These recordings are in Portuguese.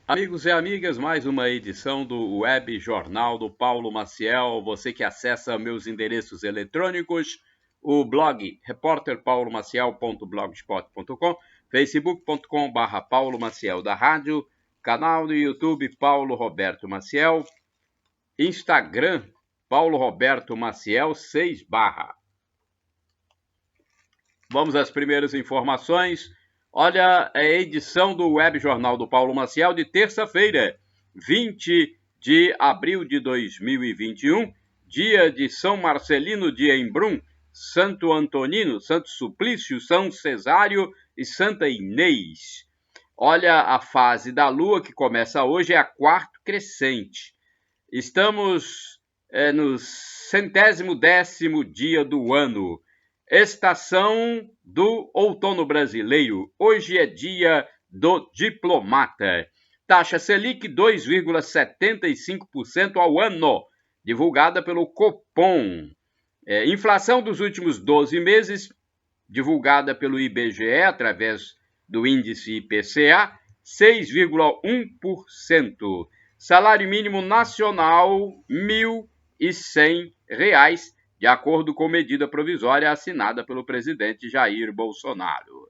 Amigos e amigas, mais uma edição do Web Jornal do Paulo Maciel. Você que acessa meus endereços eletrônicos, o blog repórterpaulomaciel.blogspot.com, facebook.com/, Paulo Maciel da Rádio, canal no YouTube Paulo Roberto Maciel, Instagram Paulo Roberto Maciel 6 barra. Vamos às primeiras informações. Olha, é a edição do Web Jornal do Paulo Maciel de terça-feira, 20 de abril de 2021, dia de São Marcelino de Embrun, Santo Antonino, Santo Suplício, São Cesário e Santa Inês. Olha, a fase da Lua que começa hoje é a quarto crescente. Estamos no 110º dia do ano. Estação do outono brasileiro. Hoje é dia do diplomata. Taxa Selic 2,75% ao ano, divulgada pelo Copom. Inflação dos últimos 12 meses, divulgada pelo IBGE através do índice IPCA, 6,1%. Salário mínimo nacional, R$ 1.100, de acordo com medida provisória assinada pelo presidente Jair Bolsonaro.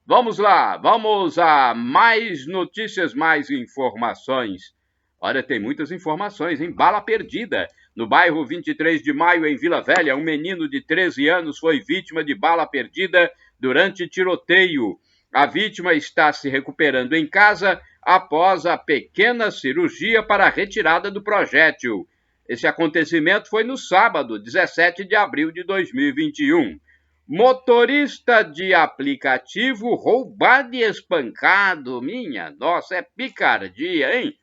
Vamos lá, vamos a mais notícias, mais informações. Olha, tem muitas informações, hein? Bala perdida. No bairro 23 de Maio, em Vila Velha, um menino de 13 anos foi vítima de bala perdida durante tiroteio. A vítima está se recuperando em casa após a pequena cirurgia para a retirada do projétil. Esse acontecimento foi no sábado, 17 de abril de 2021. Motorista de aplicativo roubado e espancado. Minha nossa, é picardia, hein?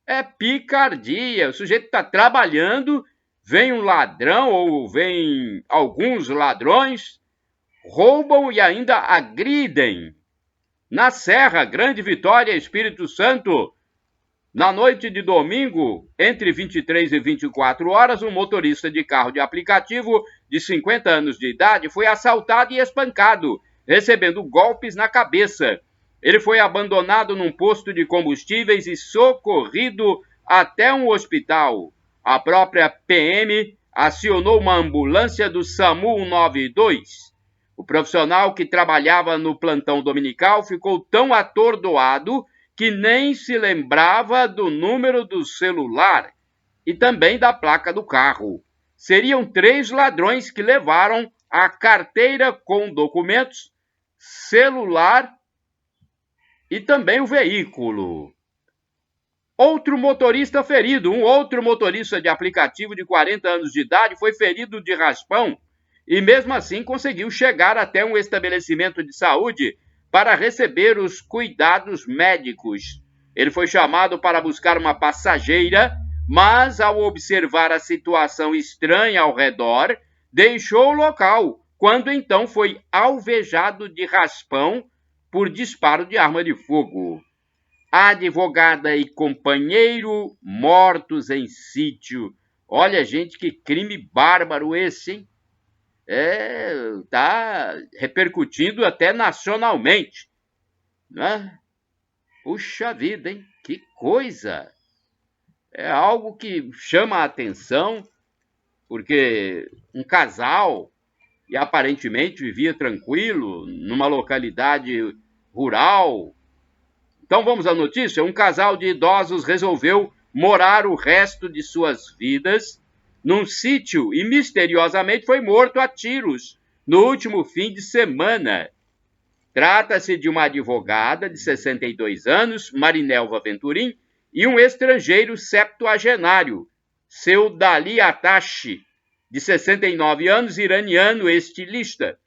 É picardia. O sujeito está trabalhando, vem um ladrão ou vem alguns ladrões, roubam e ainda agridem. Na Serra, Grande Vitória, Espírito Santo, na noite de domingo, entre 23 e 24 horas, um motorista de carro de aplicativo de 50 anos de idade foi assaltado e espancado, recebendo golpes na cabeça. Ele foi abandonado num posto de combustíveis e socorrido até um hospital. A própria PM acionou uma ambulância do SAMU 192. O profissional que trabalhava no plantão dominical ficou tão atordoado que nem se lembrava do número do celular e também da placa do carro. Seriam 3 ladrões que levaram a carteira com documentos, celular e também o veículo. Outro motorista ferido, um outro motorista de aplicativo de 40 anos de idade foi ferido de raspão e mesmo assim conseguiu chegar até um estabelecimento de saúde para receber os cuidados médicos. Ele foi chamado para buscar uma passageira, mas ao observar a situação estranha ao redor, deixou o local, quando então foi alvejado de raspão por disparo de arma de fogo. A advogada e companheiro mortos em sítio. Olha, gente, que crime bárbaro esse, hein? Tá repercutindo até nacionalmente, né? Puxa vida, hein? Que coisa! É algo que chama a atenção, porque um casal, e aparentemente vivia tranquilo, numa localidade rural. Então vamos à notícia. Um casal de idosos resolveu morar o resto de suas vidas num sítio e misteriosamente foi morto a tiros no último fim de semana. Trata-se de uma advogada de 62 anos, Marinelva Venturim, e um estrangeiro septuagenário, seu Dali Atashi, de 69 anos, iraniano estilista.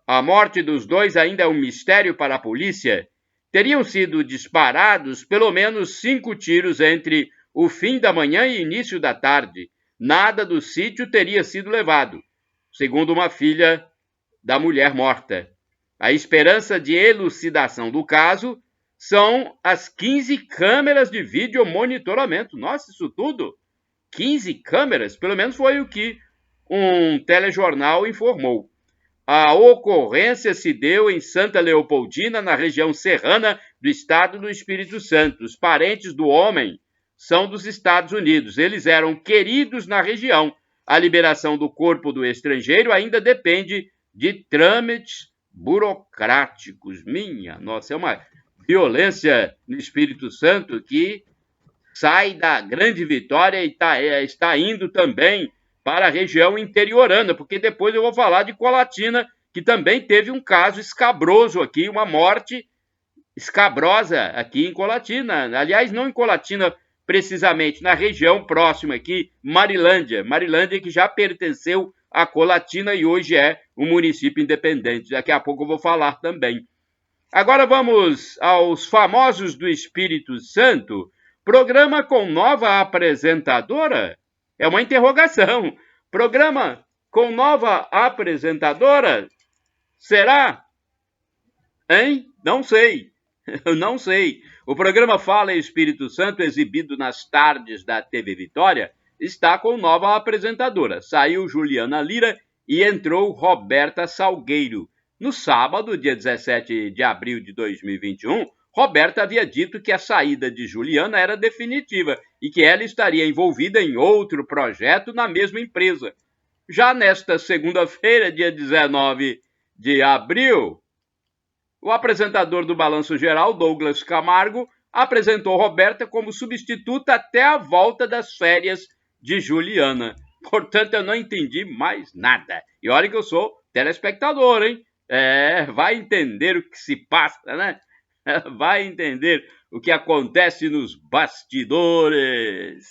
A morte dos dois ainda é um mistério para a polícia. Teriam sido disparados pelo menos 5 tiros entre o fim da manhã e início da tarde. Nada do sítio teria sido levado, segundo uma filha da mulher morta. A esperança de elucidação do caso são as 15 câmeras de vídeo monitoramento. Nossa, isso tudo? 15 câmeras? Pelo menos foi o que um telejornal informou. A ocorrência se deu em Santa Leopoldina, na região serrana do estado do Espírito Santo. Os parentes do homem são dos Estados Unidos. Eles eram queridos na região. A liberação do corpo do estrangeiro ainda depende de trâmites burocráticos. Minha nossa, é uma violência no Espírito Santo que sai da Grande Vitória e está indo também para a região interiorana, porque depois eu vou falar de Colatina, que também teve um caso escabroso aqui, uma morte escabrosa aqui em Colatina. Aliás, não em Colatina precisamente, na região próxima aqui, Marilândia. Marilândia que já pertenceu a Colatina e hoje é um município independente. Daqui a pouco eu vou falar também. Agora vamos aos famosos do Espírito Santo. Programa com nova apresentadora? É uma interrogação. Programa com nova apresentadora? Será? Hein? Não sei. Eu não sei. O programa Fala Espírito Santo, exibido nas tardes da TV Vitória, está com nova apresentadora. Saiu Juliana Lira e entrou Roberta Salgueiro. No sábado, dia 17 de abril de 2021, Roberta havia dito que a saída de Juliana era definitiva e que ela estaria envolvida em outro projeto na mesma empresa. Já nesta segunda-feira, dia 19 de abril, o apresentador do Balanço Geral, Douglas Camargo, apresentou Roberta como substituta até a volta das férias de Juliana. Portanto, eu não entendi mais nada. E olha que eu sou telespectador, hein? Vai entender o que se passa, né? Vai entender o que acontece nos bastidores.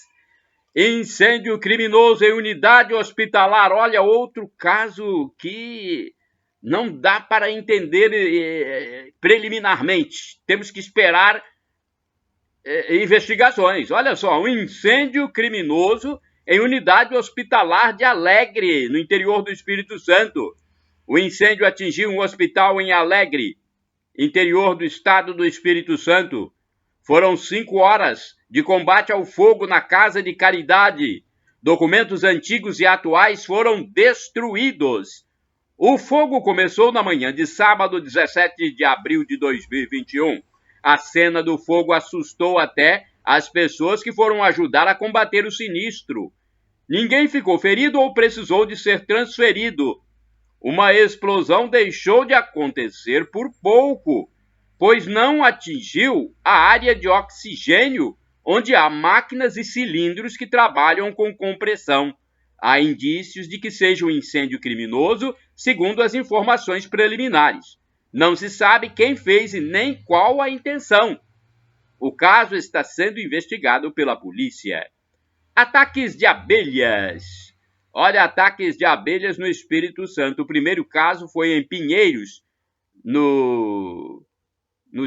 Incêndio criminoso em unidade hospitalar. Olha, outro caso que não dá para entender preliminarmente. Temos que esperar investigações. Olha só, um incêndio criminoso em unidade hospitalar de Alegre, no interior do Espírito Santo. O incêndio atingiu um hospital em Alegre, interior do estado do Espírito Santo. Foram 5 horas de combate ao fogo na Casa de Caridade. Documentos antigos e atuais foram destruídos. O fogo começou na manhã de sábado, 17 de abril de 2021. A cena do fogo assustou até as pessoas que foram ajudar a combater o sinistro. Ninguém ficou ferido ou precisou de ser transferido. Uma explosão deixou de acontecer por pouco, pois não atingiu a área de oxigênio, onde há máquinas e cilindros que trabalham com compressão. Há indícios de que seja um incêndio criminoso, segundo as informações preliminares. Não se sabe quem fez e nem qual a intenção. O caso está sendo investigado pela polícia. Ataques de abelhas. Olha, ataques de abelhas no Espírito Santo. O primeiro caso foi em Pinheiros, no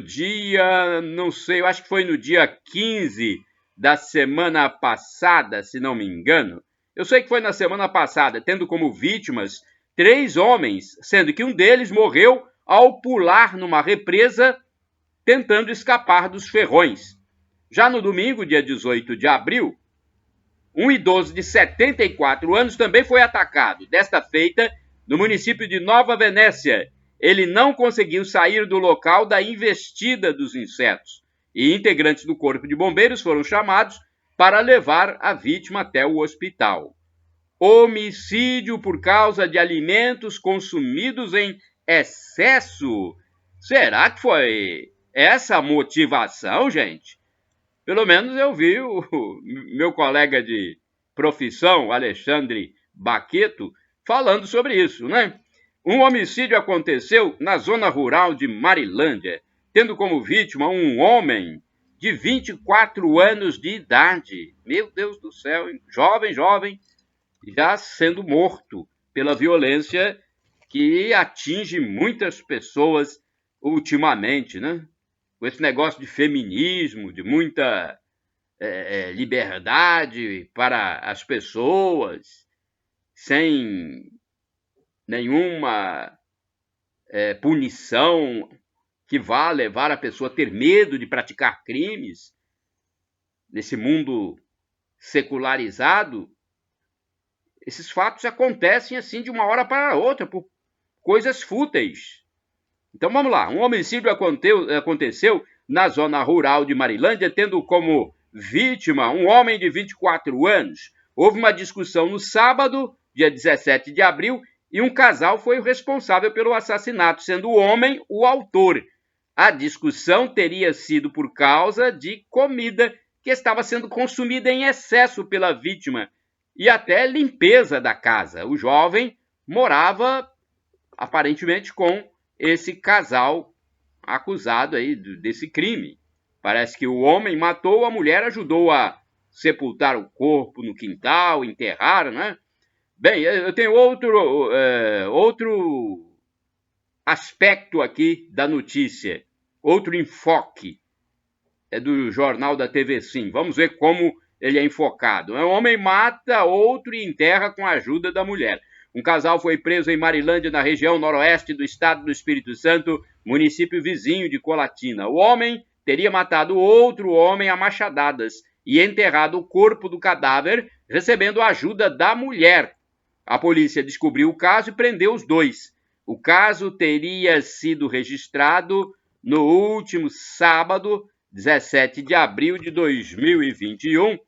dia, não sei, eu acho que foi no dia 15 da semana passada, se não me engano. Eu sei que foi na semana passada, tendo como vítimas 3 homens, sendo que um deles morreu ao pular numa represa tentando escapar dos ferrões. Já no domingo, dia 18 de abril, um idoso de 74 anos também foi atacado, desta feita no município de Nova Venécia. Ele não conseguiu sair do local da investida dos insetos e integrantes do Corpo de Bombeiros foram chamados para levar a vítima até o hospital. Homicídio por causa de alimentos consumidos em excesso. Será que foi essa a motivação, gente? Pelo menos eu vi o meu colega de profissão, Alexandre Baqueto, falando sobre isso, né? Um homicídio aconteceu na zona rural de Marilândia, tendo como vítima um homem de 24 anos de idade. Meu Deus do céu, jovem, já sendo morto pela violência que atinge muitas pessoas ultimamente, né? Com esse negócio de feminismo, de muita liberdade para as pessoas, sem nenhuma punição que vá levar a pessoa a ter medo de praticar crimes nesse mundo secularizado. Esses fatos acontecem assim de uma hora para outra, por coisas fúteis. Então vamos lá, um homicídio aconteceu na zona rural de Marilândia, tendo como vítima um homem de 24 anos. Houve uma discussão no sábado, dia 17 de abril, e um casal foi o responsável pelo assassinato, sendo o homem o autor. A discussão teria sido por causa de comida que estava sendo consumida em excesso pela vítima e até limpeza da casa. O jovem morava aparentemente com esse casal acusado aí desse crime. Parece que o homem matou, a mulher ajudou a sepultar o corpo no quintal, enterrar, né? Bem, eu tenho outro aspecto aqui da notícia, outro enfoque, é do jornal da TV Sim. Vamos ver como ele é enfocado. Um homem mata outro e enterra com a ajuda da mulher. Um casal foi preso em Marilândia, na região noroeste do estado do Espírito Santo, município vizinho de Colatina. O homem teria matado outro homem a machadadas e enterrado o corpo do cadáver, recebendo a ajuda da mulher. A polícia descobriu o caso e prendeu os dois. O caso teria sido registrado no último sábado, 17 de abril de 2021,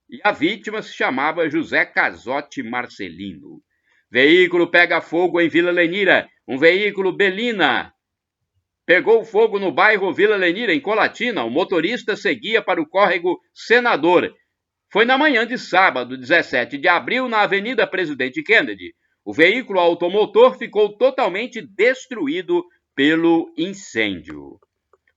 e a vítima se chamava José Casotti Marcelino. Veículo pega fogo em Vila Lenira. Um veículo Belina pegou fogo no bairro Vila Lenira, em Colatina. O motorista seguia para o córrego Senador. Foi na manhã de sábado, 17 de abril, na Avenida Presidente Kennedy. O veículo automotor ficou totalmente destruído pelo incêndio.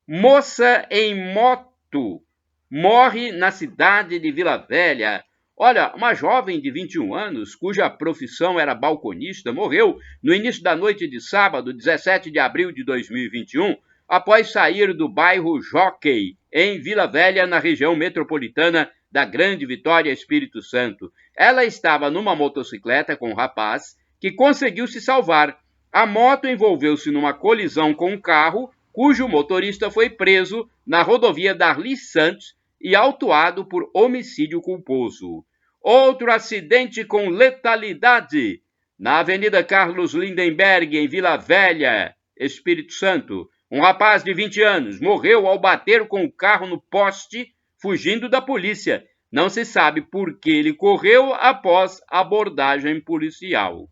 Moça em moto morre na cidade de Vila Velha. Olha, uma jovem de 21 anos, cuja profissão era balconista, morreu no início da noite de sábado, 17 de abril de 2021, após sair do bairro Jockey, em Vila Velha, na região metropolitana da Grande Vitória, Espírito Santo. Ela estava numa motocicleta com um rapaz que conseguiu se salvar. A moto envolveu-se numa colisão com um carro, cujo motorista foi preso na rodovia Darli Santos e autuado por homicídio culposo. Outro acidente com letalidade na Avenida Carlos Lindenberg, em Vila Velha, Espírito Santo. Um rapaz de 20 anos morreu ao bater com o carro no poste, fugindo da polícia. Não se sabe por que ele correu após abordagem policial.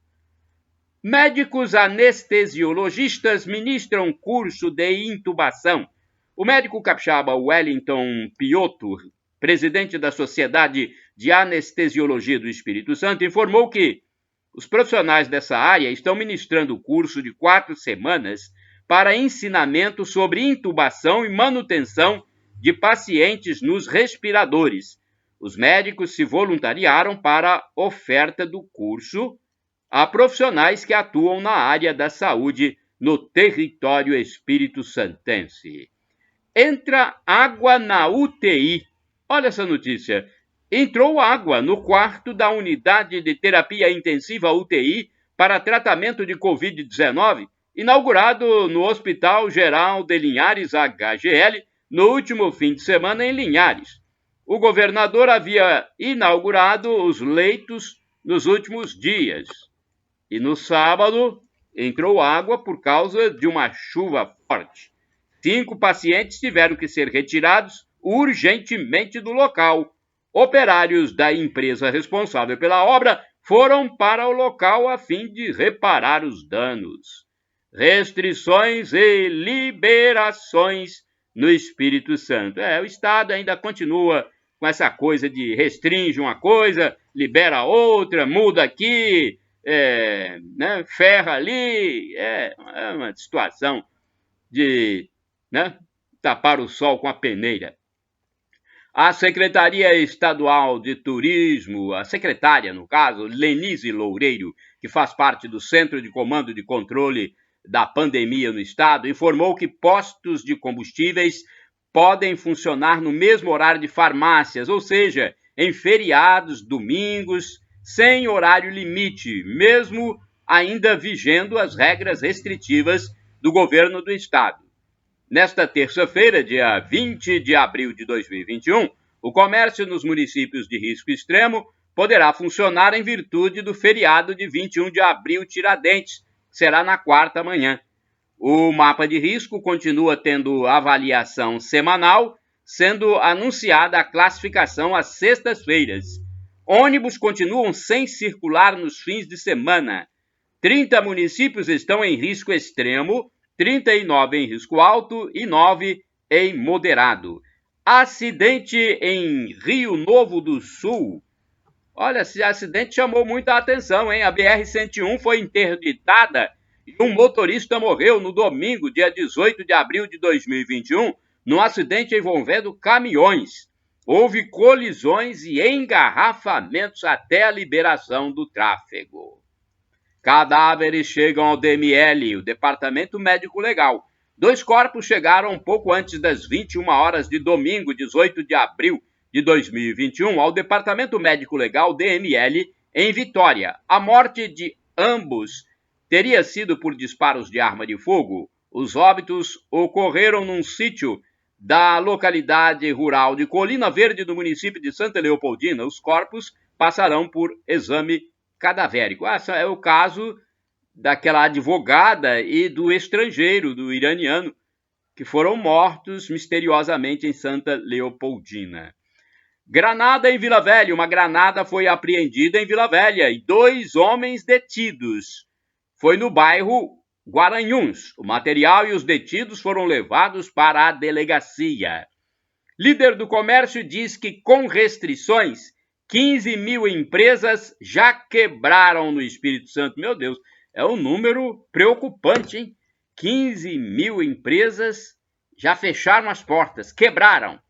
Médicos anestesiologistas ministram curso de intubação. O médico capixaba Wellington Piotto, presidente da Sociedade de Anestesiologia do Espírito Santo, informou que os profissionais dessa área estão ministrando o curso de 4 semanas para ensinamento sobre intubação e manutenção de pacientes nos respiradores. Os médicos se voluntariaram para a oferta do curso a profissionais que atuam na área da saúde no território espírito-santense. Entra água na UTI. Olha essa notícia. Entrou água no quarto da unidade de terapia intensiva UTI para tratamento de Covid-19, inaugurado no Hospital Geral de Linhares, HGL, no último fim de semana em Linhares. O governador havia inaugurado os leitos nos últimos dias. E no sábado entrou água por causa de uma chuva forte. 5 pacientes tiveram que ser retirados urgentemente do local. Operários da empresa responsável pela obra foram para o local a fim de reparar os danos. Restrições e liberações no Espírito Santo. O Estado ainda continua com essa coisa de restringe uma coisa, libera outra, muda aqui, ferra ali. É uma situação de tapar o sol com a peneira. A Secretaria Estadual de Turismo, a secretária, no caso, Lenise Loureiro, que faz parte do Centro de Comando de Controle da Pandemia no Estado, informou que postos de combustíveis podem funcionar no mesmo horário de farmácias, ou seja, em feriados, domingos, sem horário limite, mesmo ainda vigendo as regras restritivas do governo do Estado. Nesta terça-feira, dia 20 de abril de 2021, o comércio nos municípios de risco extremo poderá funcionar em virtude do feriado de 21 de abril Tiradentes, será na quarta manhã. O mapa de risco continua tendo avaliação semanal, sendo anunciada a classificação às sextas-feiras. Ônibus continuam sem circular nos fins de semana. 30 municípios estão em risco extremo, 39 em risco alto e 9 em moderado. Acidente em Rio Novo do Sul. Olha, esse acidente chamou muita atenção, hein? A BR-101 foi interditada e um motorista morreu no domingo, dia 18 de abril de 2021, num acidente envolvendo caminhões. Houve colisões e engarrafamentos até a liberação do tráfego. Cadáveres chegam ao DML, o Departamento Médico Legal. 2 corpos chegaram um pouco antes das 21 horas de domingo, 18 de abril de 2021, ao Departamento Médico Legal, DML, em Vitória. A morte de ambos teria sido por disparos de arma de fogo. Os óbitos ocorreram num sítio da localidade rural de Colina Verde, do município de Santa Leopoldina. Os corpos passarão por exame cadavérico. Esse é o caso daquela advogada e do estrangeiro, do iraniano, que foram mortos misteriosamente em Santa Leopoldina. Granada em Vila Velha. Uma granada foi apreendida em Vila Velha e 2 homens detidos. Foi no bairro Guaranhuns. O material e os detidos foram levados para a delegacia. Líder do comércio diz que, com restrições, 15 mil empresas já quebraram no Espírito Santo. Meu Deus, é um número preocupante, hein? 15 mil empresas já fecharam as portas, quebraram,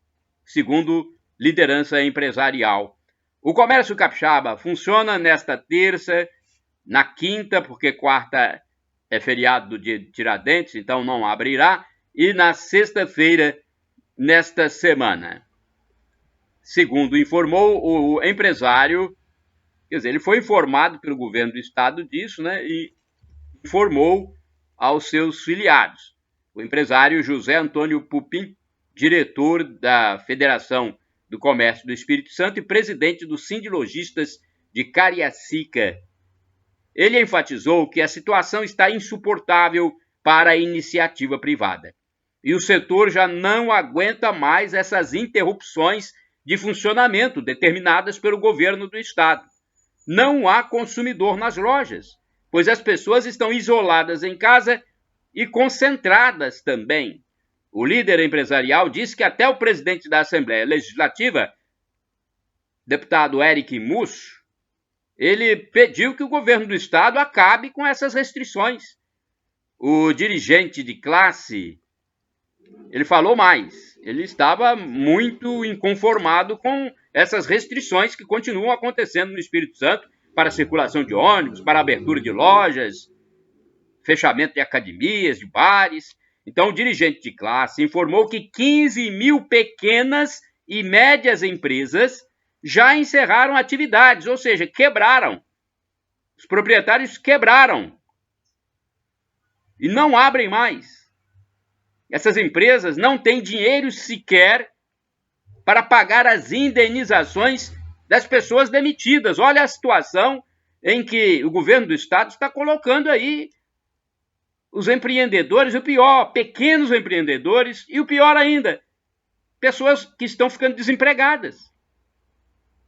segundo liderança empresarial. O comércio capixaba funciona nesta terça, na quinta, porque quarta é feriado do dia de Tiradentes, então não abrirá, e na sexta-feira, nesta semana. Segundo informou o empresário, quer dizer, ele foi informado pelo governo do estado disso, né, e informou aos seus filiados. O empresário José Antônio Pupim, diretor da Federação do Comércio do Espírito Santo e presidente do Sindilojistas de Cariacica. Ele enfatizou que a situação está insuportável para a iniciativa privada. E o setor já não aguenta mais essas interrupções de funcionamento determinadas pelo governo do estado. Não há consumidor nas lojas, pois as pessoas estão isoladas em casa e concentradas também. O líder empresarial disse que até o presidente da Assembleia Legislativa, deputado Eric Musso, ele pediu que o governo do estado acabe com essas restrições. O dirigente de classe, ele falou mais. Ele estava muito inconformado com essas restrições que continuam acontecendo no Espírito Santo para a circulação de ônibus, para a abertura de lojas, fechamento de academias, de bares. Então, o dirigente de classe informou que 15 mil pequenas e médias empresas já encerraram atividades, ou seja, quebraram. Os proprietários quebraram e não abrem mais. Essas empresas não têm dinheiro sequer para pagar as indenizações das pessoas demitidas. Olha a situação em que o governo do estado está colocando aí os empreendedores, o pior, pequenos empreendedores, e o pior ainda, pessoas que estão ficando desempregadas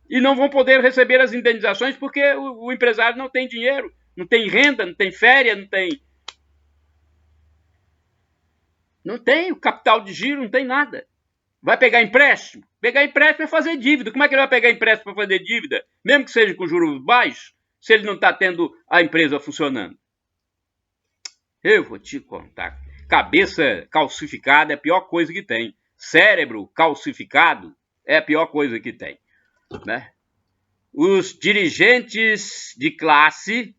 e não vão poder receber as indenizações porque o empresário não tem dinheiro, não tem renda, não tem férias, não tem o capital de giro, não tem nada. Vai pegar empréstimo? Pegar empréstimo é fazer dívida. Como é que ele vai pegar empréstimo para fazer dívida? Mesmo que seja com juros baixos, se ele não está tendo a empresa funcionando. Eu vou te contar. Cabeça calcificada é a pior coisa que tem. Cérebro calcificado é a pior coisa que tem, né? Os dirigentes de classe...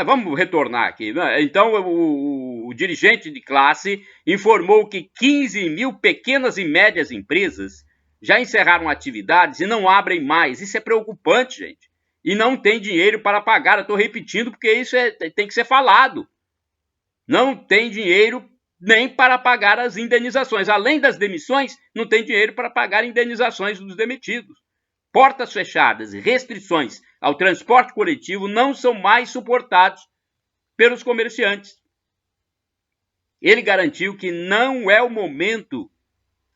Vamos retornar aqui, né? Então, o dirigente de classe informou que 15 mil pequenas e médias empresas já encerraram atividades e não abrem mais. Isso é preocupante, gente. E não tem dinheiro para pagar. Eu estou repetindo porque isso tem que ser falado. Não tem dinheiro nem para pagar as indenizações. Além das demissões, não tem dinheiro para pagar indenizações dos demitidos. Portas fechadas e restrições ao transporte coletivo não são mais suportados pelos comerciantes. Ele garantiu que não é o momento,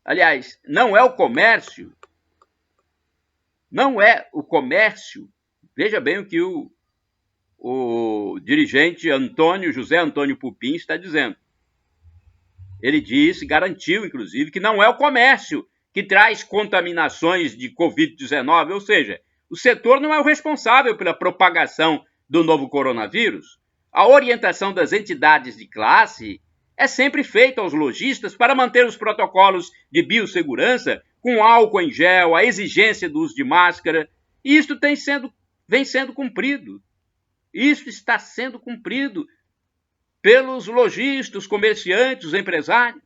aliás, não é o comércio, veja bem o que o dirigente José Antônio Pupim está dizendo. Ele disse, garantiu, inclusive, que não é o comércio que traz contaminações de Covid-19, ou seja, o setor não é o responsável pela propagação do novo coronavírus. A orientação das entidades de classe é sempre feita aos lojistas para manter os protocolos de biossegurança com álcool em gel, a exigência do uso de máscara, e isto vem sendo cumprido. Isso está sendo cumprido pelos lojistas, comerciantes, os empresários.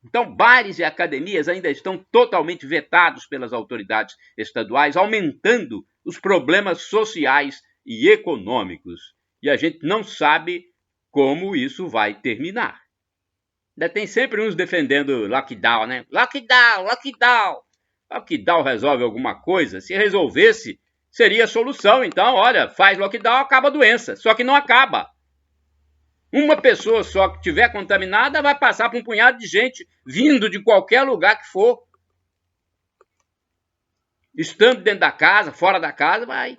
Então, bares e academias ainda estão totalmente vetados pelas autoridades estaduais, aumentando os problemas sociais e econômicos. E a gente não sabe como isso vai terminar. Ainda tem sempre uns defendendo lockdown, né? Lockdown, lockdown. Lockdown resolve alguma coisa? Se resolvesse, seria a solução. Então, olha, faz lockdown, acaba a doença. Só que não acaba. Uma pessoa só que estiver contaminada vai passar para um punhado de gente vindo de qualquer lugar que for. Estando dentro da casa, fora da casa, vai.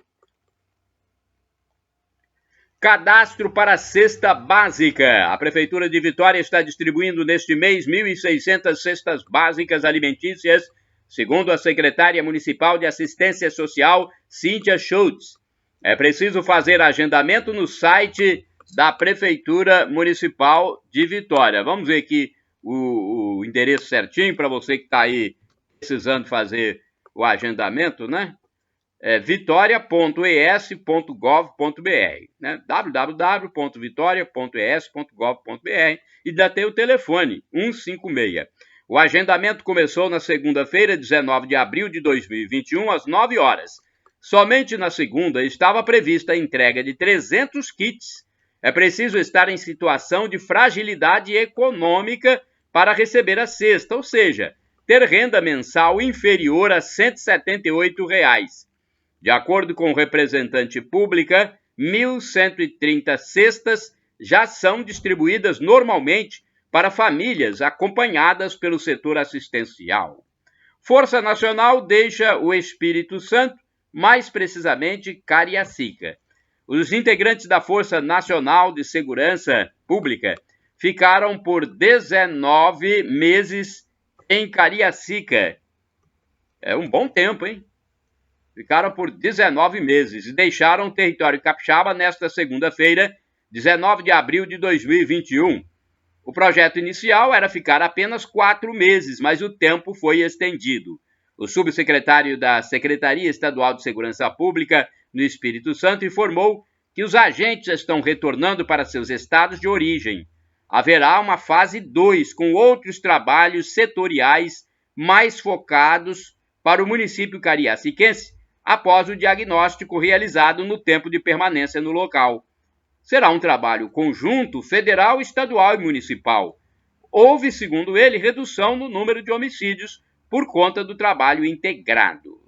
Cadastro para a cesta básica. A Prefeitura de Vitória está distribuindo neste mês 1.600 cestas básicas alimentícias, segundo a secretária municipal de Assistência Social, Cíntia Schultz. É preciso fazer agendamento no site da Prefeitura Municipal de Vitória. Vamos ver aqui o endereço certinho para você que está aí precisando fazer o agendamento, né? É vitoria.es.gov.br, né? www.vitoria.es.gov.br, e ainda tem o telefone 156. O agendamento começou na segunda-feira, 19 de abril de 2021, às 9 horas. Somente na segunda estava prevista a entrega de 300 kits. É preciso estar em situação de fragilidade econômica para receber a cesta, ou seja, ter renda mensal inferior a R$ 178. De acordo com o representante pública, 1.130 cestas já são distribuídas normalmente para famílias acompanhadas pelo setor assistencial. Força Nacional deixa o Espírito Santo, mais precisamente Cariacica. Os integrantes da Força Nacional de Segurança Pública ficaram por 19 meses em Cariacica. É um bom tempo, hein? Ficaram por 19 meses e deixaram o território capixaba nesta segunda-feira, 19 de abril de 2021. O projeto inicial era ficar apenas 4 meses, mas o tempo foi estendido. O subsecretário da Secretaria Estadual de Segurança Pública no Espírito Santo informou que os agentes estão retornando para seus estados de origem. Haverá uma fase 2 com outros trabalhos setoriais mais focados para o município cariaciquense após o diagnóstico realizado no tempo de permanência no local. Será um trabalho conjunto federal, estadual e municipal. Houve, segundo ele, redução no número de homicídios por conta do trabalho integrado.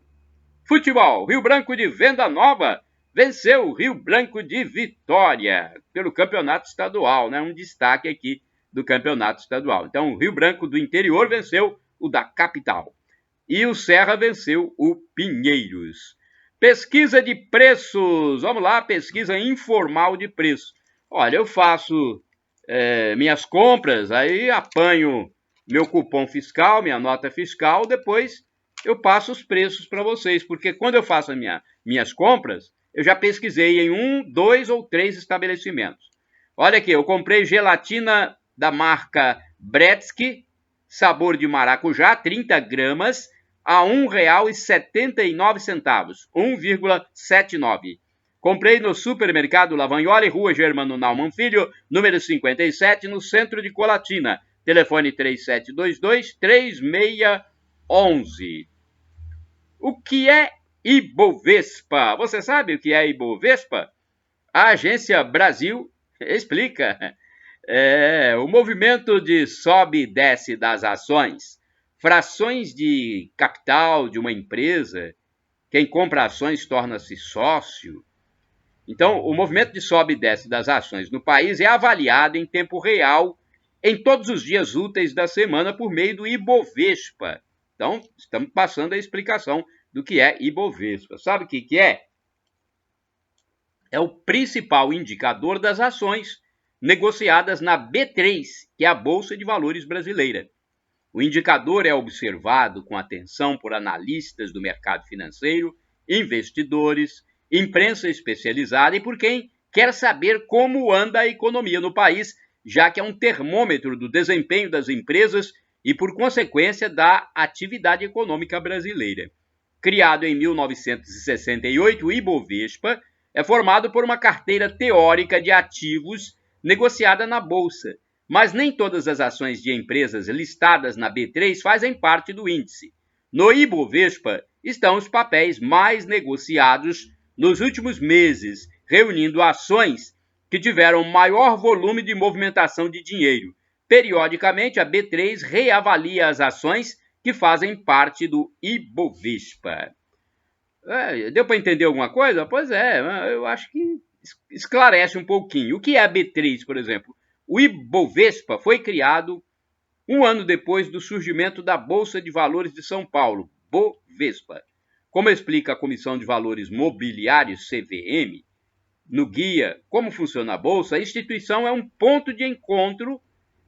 Futebol. Rio Branco de Venda Nova venceu o Rio Branco de Vitória pelo campeonato estadual, né? Um destaque aqui do campeonato estadual. Então, o Rio Branco do interior venceu o da capital. E o Serra venceu o Pinheiros. Pesquisa de preços. Vamos lá, pesquisa informal de preços. Olha, eu faço minhas compras, aí apanho meu cupom fiscal, minha nota fiscal, depois eu passo os preços para vocês, porque quando eu faço minhas compras, eu já pesquisei em 1, 2 ou 3 estabelecimentos. Olha aqui, eu comprei gelatina da marca Bretsky, sabor de maracujá, 30 gramas, a R$ 1,79, 1,79. Comprei no supermercado Lavagnoli, Rua Germano Naumann Filho, número 57, no centro de Colatina. Telefone 3722-3611. O que é Ibovespa? Você sabe o que é Ibovespa? A Agência Brasil explica. O movimento de sobe e desce das ações, frações de capital de uma empresa. Quem compra ações torna-se sócio. Então, o movimento de sobe e desce das ações no país é avaliado em tempo real em todos os dias úteis da semana por meio do Ibovespa. Então, estamos passando a explicação do que é Ibovespa. Sabe o que é? É o principal indicador das ações negociadas na B3, que é a Bolsa de Valores brasileira. O indicador é observado com atenção por analistas do mercado financeiro, investidores, imprensa especializada e por quem quer saber como anda a economia no país, já que é um termômetro do desempenho das empresas e, por consequência, da atividade econômica brasileira. Criado em 1968, o Ibovespa é formado por uma carteira teórica de ativos negociada na Bolsa, mas nem todas as ações de empresas listadas na B3 fazem parte do índice. No Ibovespa estão os papéis mais negociados nos últimos meses, reunindo ações que tiveram maior volume de movimentação de dinheiro. Periodicamente, a B3 reavalia as ações que fazem parte do Ibovespa. Deu para entender alguma coisa? Pois é, eu acho que esclarece um pouquinho. O que é a B3, por exemplo? O Ibovespa foi criado um ano depois do surgimento da Bolsa de Valores de São Paulo, Bovespa. Como explica a Comissão de Valores Mobiliários, CVM, no guia Como Funciona a Bolsa, a instituição é um ponto de encontro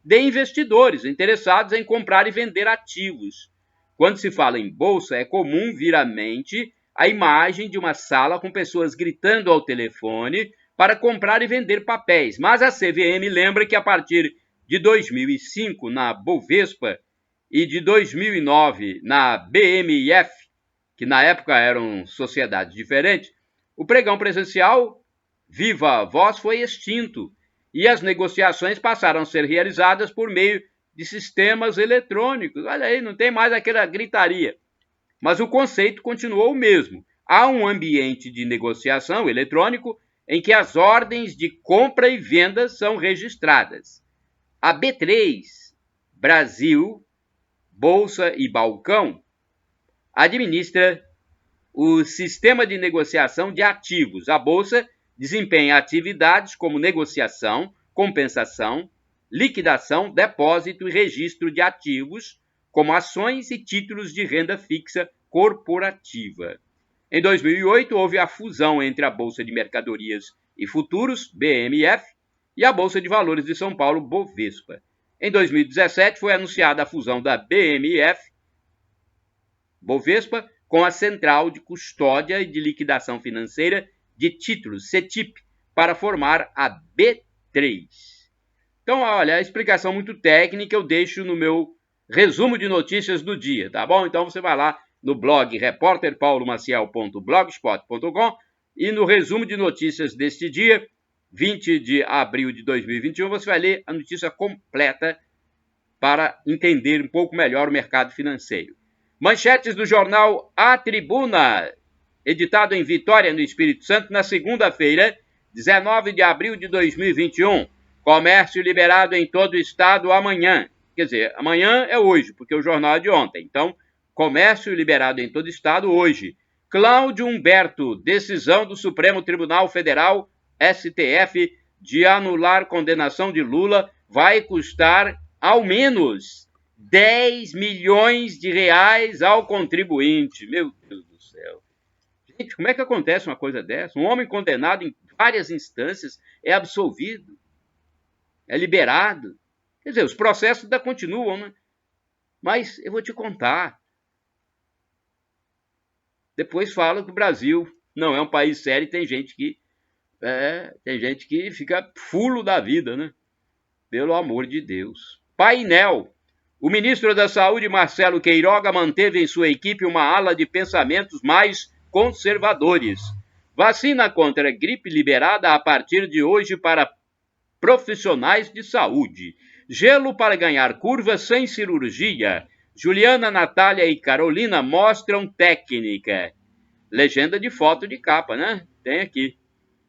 de investidores interessados em comprar e vender ativos. Quando se fala em bolsa, é comum vir à mente a imagem de uma sala com pessoas gritando ao telefone para comprar e vender papéis. Mas a CVM lembra que a partir de 2005 na Bovespa e de 2009 na BMF, que na época eram sociedades diferentes, o pregão presencial viva voz foi extinto e as negociações passaram a ser realizadas por meio de sistemas eletrônicos. Olha aí, não tem mais aquela gritaria. Mas o conceito continuou o mesmo. Há um ambiente de negociação eletrônico em que as ordens de compra e venda são registradas. A B3, Brasil, Bolsa e Balcão, administra o sistema de negociação de ativos. A Bolsa desempenha atividades como negociação, compensação, liquidação, depósito e registro de ativos, como ações e títulos de renda fixa corporativa. Em 2008, houve a fusão entre a Bolsa de Mercadorias e Futuros, BMF, e a Bolsa de Valores de São Paulo, Bovespa. Em 2017, foi anunciada a fusão da BMF, Bovespa, com a Central de Custódia e de Liquidação Financeira de Títulos, CETIP, para formar a B3. Então, olha, a explicação muito técnica eu deixo no meu resumo de notícias do dia, tá bom? Então você vai lá no blog repórterpaulomaciel.blogspot.com e no resumo de notícias deste dia, 20 de abril de 2021, você vai ler a notícia completa para entender um pouco melhor o mercado financeiro. Manchetes do jornal A Tribuna, editado em Vitória, no Espírito Santo, na segunda-feira, 19 de abril de 2021. Comércio liberado em todo o estado amanhã. Quer dizer, amanhã é hoje, porque o jornal é de ontem. Então, comércio liberado em todo o estado hoje. Cláudio Humberto, decisão do Supremo Tribunal Federal, STF, de anular condenação de Lula, vai custar ao menos 10 milhões de reais ao contribuinte. Meu Deus do céu. Gente, como é que acontece uma coisa dessa? Um homem condenado em várias instâncias é absolvido, é liberado. Quer dizer, os processos ainda continuam, né? Mas eu vou te contar. Depois falam que o Brasil não é um país sério e tem gente que fica fulo da vida, né? Pelo amor de Deus. Painel. O ministro da Saúde, Marcelo Queiroga, manteve em sua equipe uma ala de pensamentos mais conservadores. Vacina contra a gripe liberada a partir de hoje para profissionais de saúde. Gelo para ganhar curvas sem cirurgia. Juliana, Natália e Carolina mostram técnica. Legenda de foto de capa, né? Tem aqui.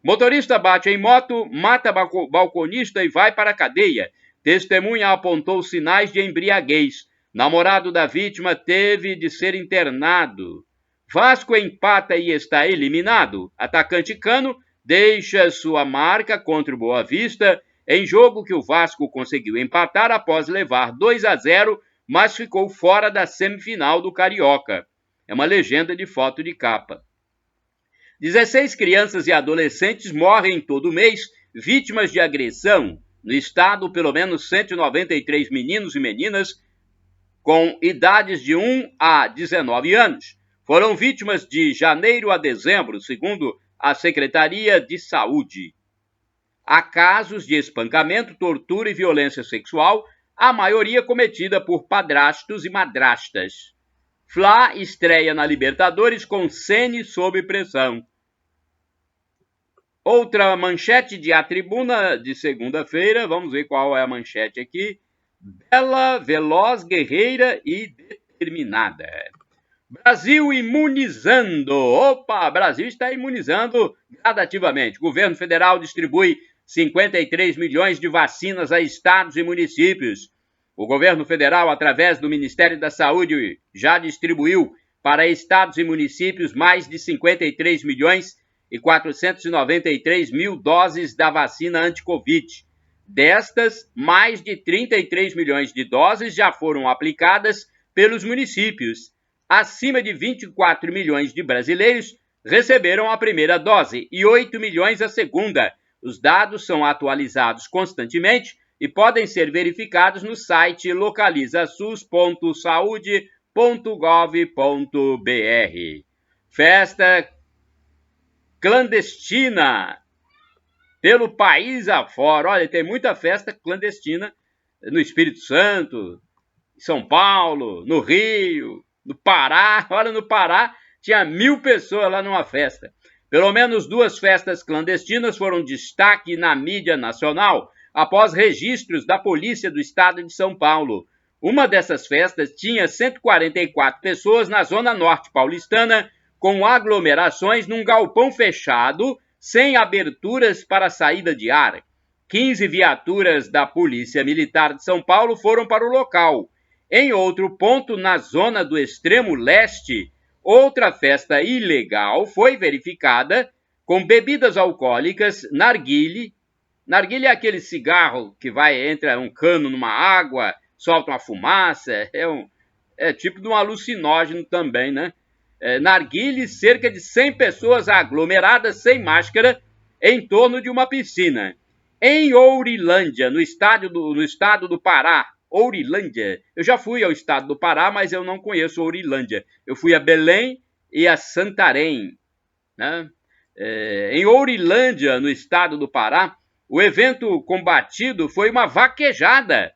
Motorista bate em moto, mata balconista e vai para a cadeia. Testemunha apontou sinais de embriaguez. Namorado da vítima teve de ser internado. Vasco empata e está eliminado. Atacante Cano deixa sua marca contra o Boa Vista em jogo que o Vasco conseguiu empatar após levar 2-0, mas ficou fora da semifinal do Carioca. É uma legenda de foto de capa. 16 crianças e adolescentes morrem todo mês vítimas de agressão. No estado, pelo menos 193 meninos e meninas com idades de 1 a 19 anos foram vítimas de janeiro a dezembro, segundo a Secretaria de Saúde. Há casos de espancamento, tortura e violência sexual, a maioria cometida por padrastos e madrastas. Fla estreia na Libertadores com Ceni sob pressão. Outra manchete de A Tribuna de segunda-feira, vamos ver qual é a manchete aqui. Bela, veloz, guerreira e determinada. Brasil imunizando. Opa, Brasil está imunizando gradativamente. O governo federal distribui 53 milhões de vacinas a estados e municípios. O governo federal, através do Ministério da Saúde, já distribuiu para estados e municípios mais de 53 milhões e 493 mil doses da vacina anti-Covid. Destas, mais de 33 milhões de doses já foram aplicadas pelos municípios. Acima de 24 milhões de brasileiros receberam a primeira dose e 8 milhões a segunda. Os dados são atualizados constantemente e podem ser verificados no site localizasus.saude.gov.br. Festa clandestina pelo país afora. Olha, tem muita festa clandestina no Espírito Santo, em São Paulo, no Rio, no Pará. Olha, no Pará tinha 1.000 pessoas lá numa festa. Pelo menos 2 festas clandestinas foram destaque na mídia nacional após registros da Polícia do Estado de São Paulo. Uma dessas festas tinha 144 pessoas na Zona Norte paulistana, com aglomerações num galpão fechado, sem aberturas para saída de ar. 15 viaturas da Polícia Militar de São Paulo foram para o local. Em outro ponto, na zona do extremo leste, outra festa ilegal foi verificada com bebidas alcoólicas, narguile. Narguile é aquele cigarro que entra um cano numa água, solta uma fumaça, é tipo de um alucinógeno também, né? Narguile, cerca de 100 pessoas aglomeradas sem máscara em torno de uma piscina. Em Ourilândia, no estado do Pará, Ourilândia, eu já fui ao estado do Pará, mas eu não conheço Ourilândia. Eu fui a Belém e a Santarém, né? Em Ourilândia, no estado do Pará, o evento combatido foi uma vaquejada.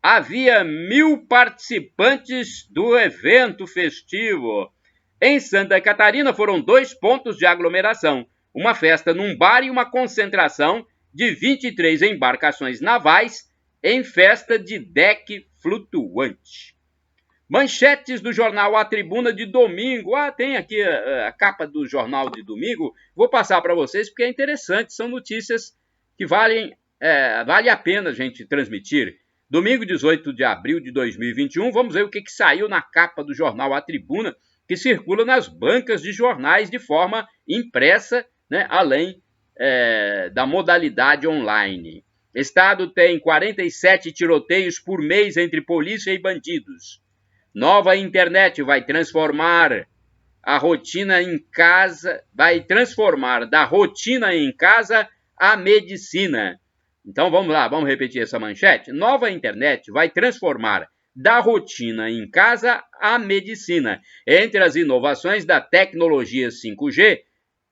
Havia 1.000 participantes do evento festivo. Em Santa Catarina foram 2 pontos de aglomeração, uma festa num bar e uma concentração de 23 embarcações navais em festa de deck flutuante. Manchetes do jornal A Tribuna de domingo. Tem aqui a capa do jornal de domingo. Vou passar para vocês porque é interessante, são notícias que vale a pena a gente transmitir. Domingo, 18 de abril de 2021, vamos ver o que saiu na capa do jornal A Tribuna, que circula nas bancas de jornais de forma impressa, né, além da modalidade online. Estado tem 47 tiroteios por mês entre polícia e bandidos. Nova internet vai transformar da rotina em casa a medicina. Então vamos lá, vamos repetir essa manchete. Nova internet vai transformar da rotina em casa à medicina. Entre as inovações da tecnologia 5G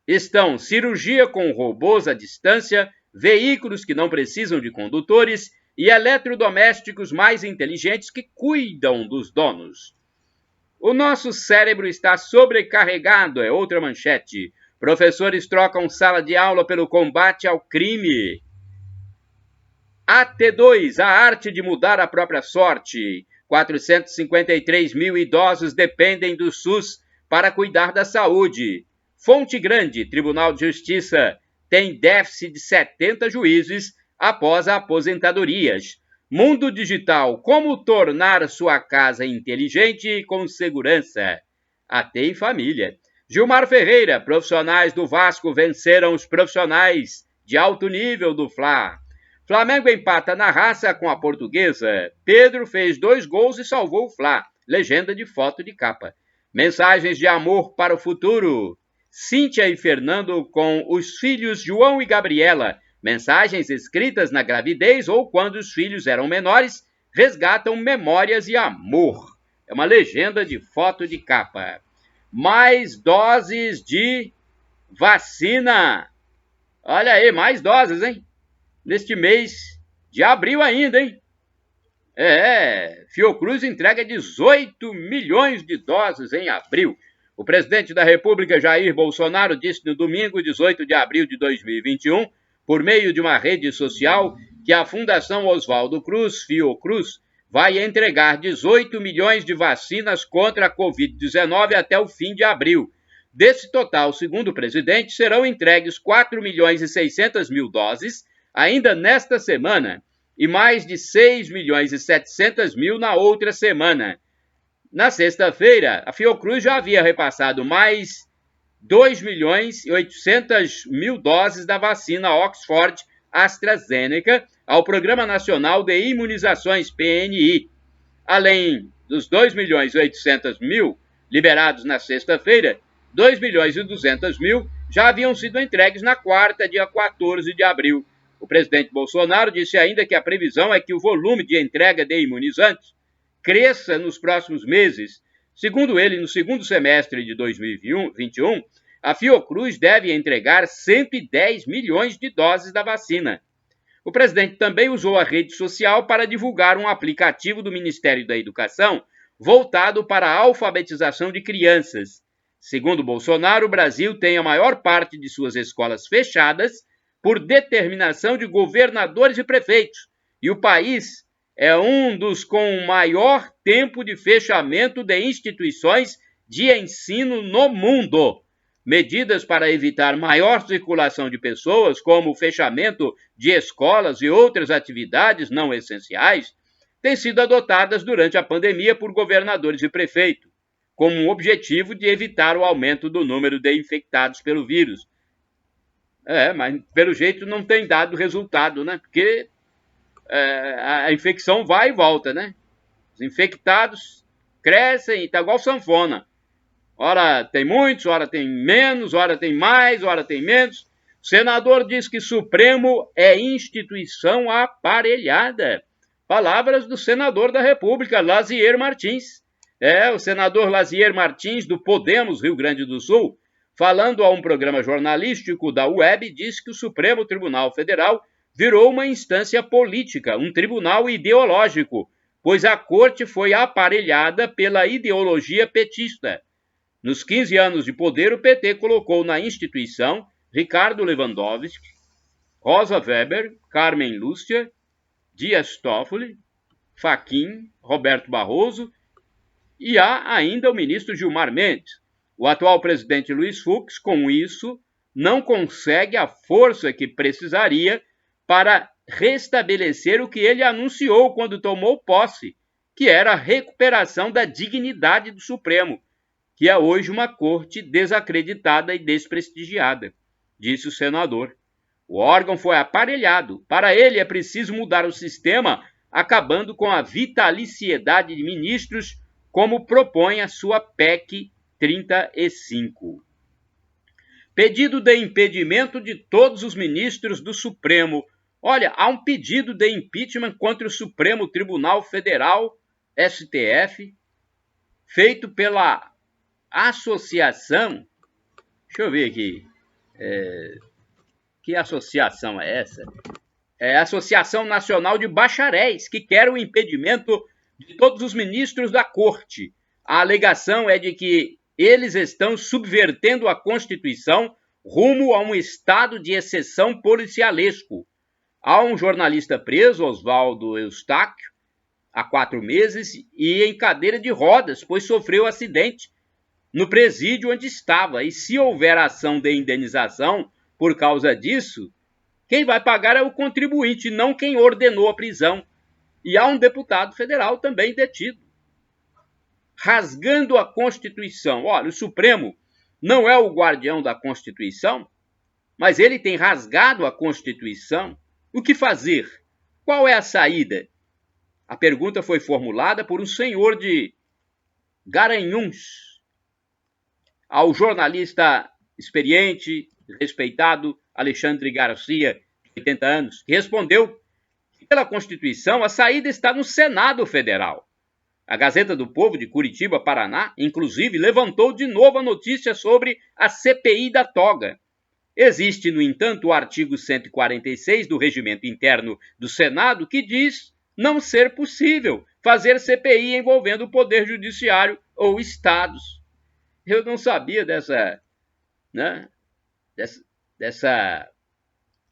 estão cirurgia com robôs à distância, veículos que não precisam de condutores e eletrodomésticos mais inteligentes que cuidam dos donos. O nosso cérebro está sobrecarregado, é outra manchete. Professores trocam sala de aula pelo combate ao crime. AT2, a arte de mudar a própria sorte. 453 mil idosos dependem do SUS para cuidar da saúde. Fonte Grande, Tribunal de Justiça, tem déficit de 70 juízes após aposentadorias. Mundo Digital, como tornar sua casa inteligente e com segurança. AT em Família. Gilmar Ferreira, profissionais do Vasco venceram os profissionais de alto nível do Fla. Flamengo empata na raça com a Portuguesa. Pedro fez 2 gols e salvou o Fla. Legenda de foto de capa. Mensagens de amor para o futuro. Cíntia e Fernando com os filhos João e Gabriela. Mensagens escritas na gravidez ou quando os filhos eram menores, resgatam memórias e amor. É uma legenda de foto de capa. Mais doses de vacina. Olha aí, mais doses, hein? Neste mês de abril ainda, hein? Fiocruz entrega 18 milhões de doses em abril. O presidente da República, Jair Bolsonaro, disse no domingo, 18 de abril de 2021, por meio de uma rede social, que a Fundação Oswaldo Cruz, Fiocruz, vai entregar 18 milhões de vacinas contra a Covid-19 até o fim de abril. Desse total, segundo o presidente, serão entregues 4 milhões e 600 mil doses ainda nesta semana e mais de 6 milhões e 700 mil na outra semana. Na sexta-feira, a Fiocruz já havia repassado mais 2 milhões e 800 mil doses da vacina Oxford AstraZeneca ao Programa Nacional de Imunizações, PNI. Além dos 2 milhões e 800 mil liberados na sexta-feira, 2 milhões e 200 mil já haviam sido entregues na quarta, dia 14 de abril. O presidente Bolsonaro disse ainda que a previsão é que o volume de entrega de imunizantes cresça nos próximos meses. Segundo ele, no segundo semestre de 2021, a Fiocruz deve entregar 110 milhões de doses da vacina. O presidente também usou a rede social para divulgar um aplicativo do Ministério da Educação voltado para a alfabetização de crianças. Segundo Bolsonaro, o Brasil tem a maior parte de suas escolas fechadas por determinação de governadores e prefeitos, e o país é um dos com maior tempo de fechamento de instituições de ensino no mundo. Medidas para evitar maior circulação de pessoas, como o fechamento de escolas e outras atividades não essenciais, têm sido adotadas durante a pandemia por governadores e prefeitos, com o objetivo de evitar o aumento do número de infectados pelo vírus. Mas pelo jeito não tem dado resultado, né? Porque a infecção vai e volta, né? Os infectados crescem e tá igual sanfona. Ora tem muitos, ora tem menos, ora tem mais, ora tem menos. O senador diz que Supremo é instituição aparelhada. Palavras do senador da República, Lazier Martins. O senador Lazier Martins, do Podemos, Rio Grande do Sul, falando a um programa jornalístico da UEB, disse que o Supremo Tribunal Federal virou uma instância política, um tribunal ideológico, pois a corte foi aparelhada pela ideologia petista. Nos 15 anos de poder, o PT colocou na instituição Ricardo Lewandowski, Rosa Weber, Carmen Lúcia, Dias Toffoli, Fachin, Roberto Barroso e há ainda o ministro Gilmar Mendes. O atual presidente Luiz Fux, com isso, não consegue a força que precisaria para restabelecer o que ele anunciou quando tomou posse, que era a recuperação da dignidade do Supremo, que é hoje uma corte desacreditada e desprestigiada, disse o senador. O órgão foi aparelhado. Para ele é preciso mudar o sistema, acabando com a vitaliciedade de ministros, como propõe a sua PEC 35. Pedido de impedimento de todos os ministros do Supremo. Olha, há um pedido de impeachment contra o Supremo Tribunal Federal, STF, feito pela associação. Deixa eu ver aqui. Que associação é essa? É a Associação Nacional de Bacharéis, que quer o impedimento de todos os ministros da Corte. A alegação é de que eles estão subvertendo a Constituição rumo a um estado de exceção policialesco. Há um jornalista preso, Oswaldo Eustáquio, há 4 meses e em cadeira de rodas, pois sofreu acidente no presídio onde estava. E se houver ação de indenização por causa disso, quem vai pagar é o contribuinte, não quem ordenou a prisão. E há um deputado federal também detido. Rasgando a Constituição. Olha, o Supremo não é o guardião da Constituição, mas ele tem rasgado a Constituição. O que fazer? Qual é a saída? A pergunta foi formulada por um senhor de Garanhuns ao jornalista experiente, respeitado Alexandre Garcia, de 80 anos, que respondeu que, pela Constituição, a saída está no Senado Federal. A Gazeta do Povo de Curitiba, Paraná, inclusive, levantou de novo a notícia sobre a CPI da toga. Existe, no entanto, o artigo 146 do Regimento Interno do Senado que diz não ser possível fazer CPI envolvendo o Poder Judiciário ou Estados. Eu não sabia dessa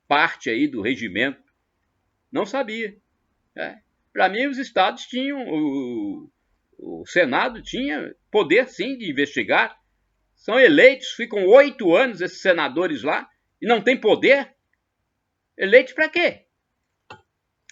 parte aí do regimento. Não sabia. Para mim, os estados tinham, o Senado tinha poder, sim, de investigar. São eleitos, ficam 8 anos esses senadores lá e não tem poder. Eleitos para quê?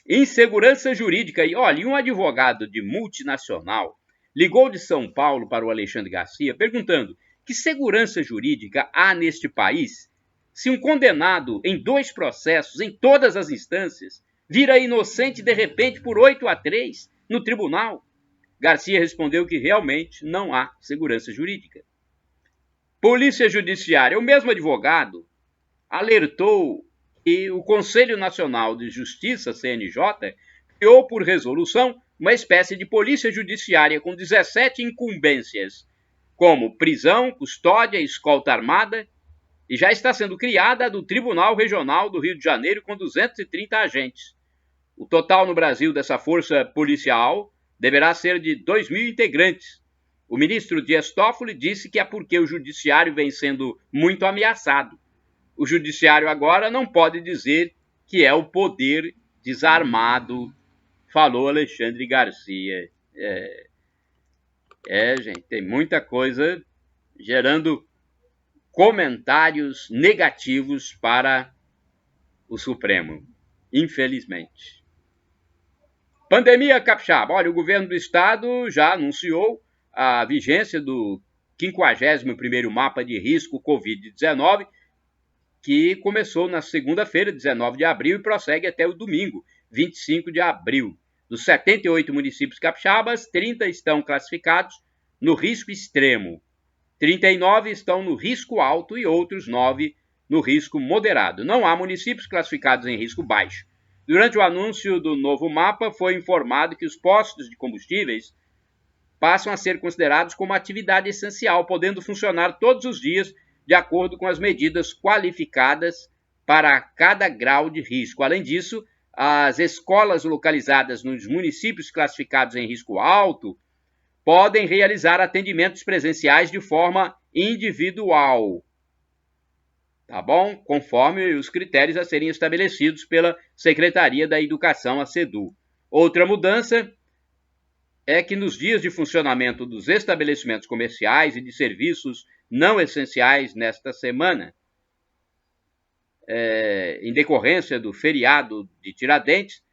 Insegurança jurídica. E olha, um advogado de multinacional ligou de São Paulo para o Alexandre Garcia perguntando que segurança jurídica há neste país se um condenado em 2 processos, em todas as instâncias, vira inocente de repente por 8-3 no tribunal. Garcia respondeu que realmente não há segurança jurídica. Polícia Judiciária. O mesmo advogado alertou que o Conselho Nacional de Justiça, CNJ, criou por resolução uma espécie de polícia judiciária com 17 incumbências, como prisão, custódia, escolta armada, e já está sendo criada a do Tribunal Regional do Rio de Janeiro com 230 agentes. O total no Brasil dessa força policial deverá ser de 2.000 integrantes. O ministro Dias Toffoli disse que é porque o judiciário vem sendo muito ameaçado. O judiciário agora não pode dizer que é o poder desarmado, falou Alexandre Garcia. Gente, tem muita coisa gerando comentários negativos para o Supremo, infelizmente. Pandemia capixaba. Olha, o governo do estado já anunciou a vigência do 51º mapa de risco Covid-19, que começou na segunda-feira, 19 de abril, e prossegue até o domingo, 25 de abril. Dos 78 municípios capixabas, 30 estão classificados no risco extremo, 39 estão no risco alto e outros 9 no risco moderado. Não há municípios classificados em risco baixo. Durante o anúncio do novo mapa, foi informado que os postos de combustíveis passam a ser considerados como atividade essencial, podendo funcionar todos os dias de acordo com as medidas qualificadas para cada grau de risco. Além disso, as escolas localizadas nos municípios classificados em risco alto podem realizar atendimentos presenciais de forma individual, tá bom? Conforme os critérios a serem estabelecidos pela Secretaria da Educação, a SEDU. Outra mudança é que nos dias de funcionamento dos estabelecimentos comerciais e de serviços não essenciais nesta semana, em decorrência do feriado de Tiradentes,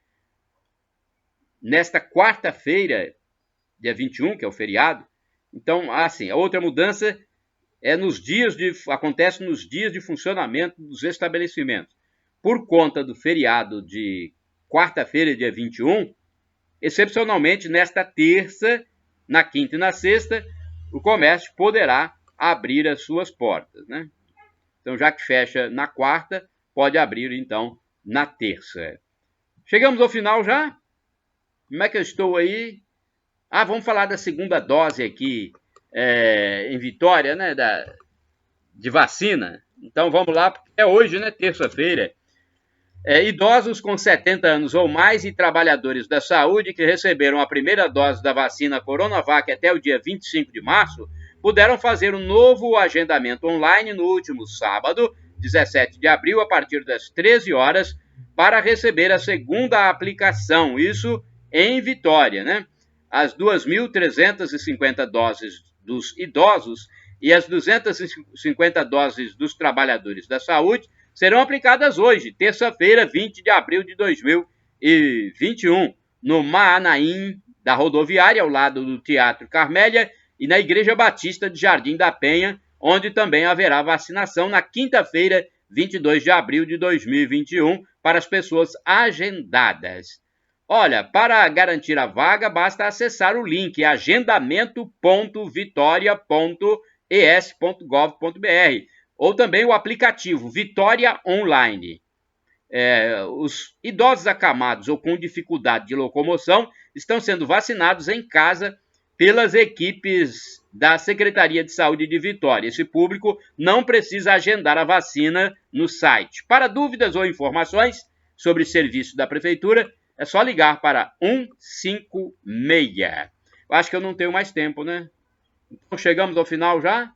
nesta quarta-feira, dia 21, que é o feriado. Então, assim, a outra mudança acontece nos dias de funcionamento dos estabelecimentos. Por conta do feriado de quarta-feira, dia 21, excepcionalmente nesta terça, na quinta e na sexta, o comércio poderá abrir as suas portas, né? Então, já que fecha na quarta, pode abrir, então, na terça. Chegamos ao final já? Como é que eu estou aí? Vamos falar da segunda dose aqui em Vitória, né, de vacina. Então vamos lá, porque é hoje, né, terça-feira. Idosos com 70 anos ou mais e trabalhadores da saúde que receberam a primeira dose da vacina Coronavac até o dia 25 de março puderam fazer um novo agendamento online no último sábado, 17 de abril, a partir das 13 horas, para receber a segunda aplicação, isso em Vitória, né? As 2.350 doses dos idosos e as 250 doses dos trabalhadores da saúde serão aplicadas hoje, terça-feira, 20 de abril de 2021, no Maanaim da rodoviária, ao lado do Teatro Carmélia, e na Igreja Batista de Jardim da Penha, onde também haverá vacinação na quinta-feira, 22 de abril de 2021, para as pessoas agendadas. Olha, para garantir a vaga, basta acessar o link agendamento.vitoria.es.gov.br ou também o aplicativo Vitória Online. Os idosos acamados ou com dificuldade de locomoção estão sendo vacinados em casa pelas equipes da Secretaria de Saúde de Vitória. Esse público não precisa agendar a vacina no site. Para dúvidas ou informações sobre serviço da Prefeitura, é só ligar para 156. Eu acho que eu não tenho mais tempo, né? Então chegamos ao final já?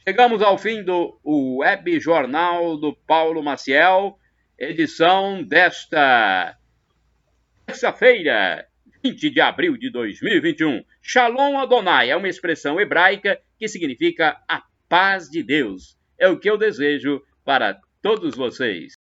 Chegamos ao fim do Web Jornal do Paulo Maciel, edição desta terça-feira, 20 de abril de 2021. Shalom Adonai é uma expressão hebraica que significa a paz de Deus. É o que eu desejo para todos vocês.